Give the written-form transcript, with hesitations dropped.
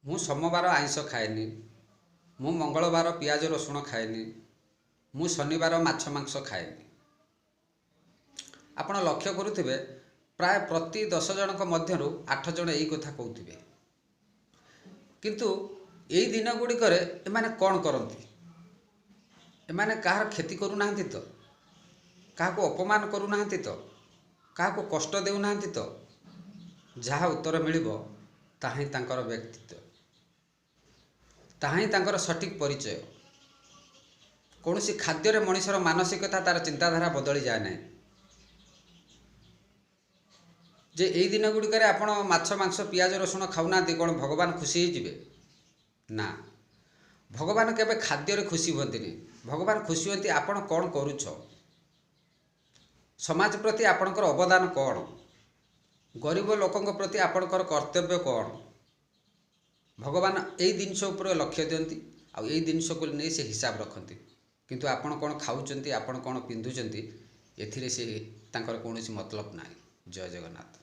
ମୁଁ ସୋମବାର ଆଇଁଷ ଖାଏନି। ମୁଁ ମଙ୍ଗଳବାର ପିଆଜ ରସୁଣ ଖାଏନି। ମୁଁ ଶନିବାର ମାଛ ମାଂସ ଖାଏନି। ଆପଣ ଲକ୍ଷ୍ୟ କରୁଥିବେ ପ୍ରାୟ ପ୍ରତି 10 ଜଣଙ୍କ ମଧ୍ୟରୁ 8 ଜଣ ଏଇ କଥା କହୁଥିବେ। କିନ୍ତୁ ଏଇ ଦିନ ଗୁଡ଼ିକରେ ଏମାନେ କ'ଣ କରନ୍ତି? ଏମାନେ କାହାର କ୍ଷତି କରୁନାହାନ୍ତି ତ? କାହାକୁ ଅପମାନ କରୁନାହାନ୍ତି ତ? କାହାକୁ କଷ୍ଟ ଦେଉନାହାନ୍ତି ତ? ଯାହା ଉତ୍ତର ମିଳିବ ତାହା ହିଁ ତାଙ୍କର ବ୍ୟକ୍ତିତ୍ୱ, ତାହା ହିଁ ତାଙ୍କର ସଠିକ୍ ପରିଚୟ। କୌଣସି ଖାଦ୍ୟରେ ମଣିଷର ମାନସିକତା, ତା'ର ଚିନ୍ତାଧାରା ବଦଳିଯାଏ ନାହିଁ। ଯେ ଏଇ ଦିନ ଗୁଡ଼ିକରେ ଆପଣ ମାଛ ମାଂସ ପିଆଜ ରସୁଣ ଖାଉନାହାନ୍ତି, କ'ଣ ଭଗବାନ ଖୁସି ହେଇଯିବେ? ନା, ଭଗବାନ କେବେ ଖାଦ୍ୟରେ ଖୁସି ହୁଅନ୍ତିନି। ଭଗବାନ ଖୁସି ହୁଅନ୍ତି ଆପଣ କ'ଣ କରୁଛ, ସମାଜ ପ୍ରତି ଆପଣଙ୍କର ଅବଦାନ କ'ଣ, ଗରିବ ଲୋକଙ୍କ ପ୍ରତି ଆପଣଙ୍କର କର୍ତ୍ତବ୍ୟ କ'ଣ। ଭଗବାନ ଏଇ ଜିନିଷ ଉପରେ ଲକ୍ଷ୍ୟ ଦିଅନ୍ତି, ଆଉ ଏଇ ଜିନିଷକୁ ନେଇ ସେ ହିସାବ ରଖନ୍ତି। କିନ୍ତୁ ଆପଣ କ'ଣ ଖାଉଛନ୍ତି, ଆପଣ କ'ଣ ପିନ୍ଧୁଛନ୍ତି, ଏଥିରେ ସେ ତାଙ୍କର କୌଣସି ମତଲବ ନାହିଁ। ଜୟ ଜଗନ୍ନାଥ।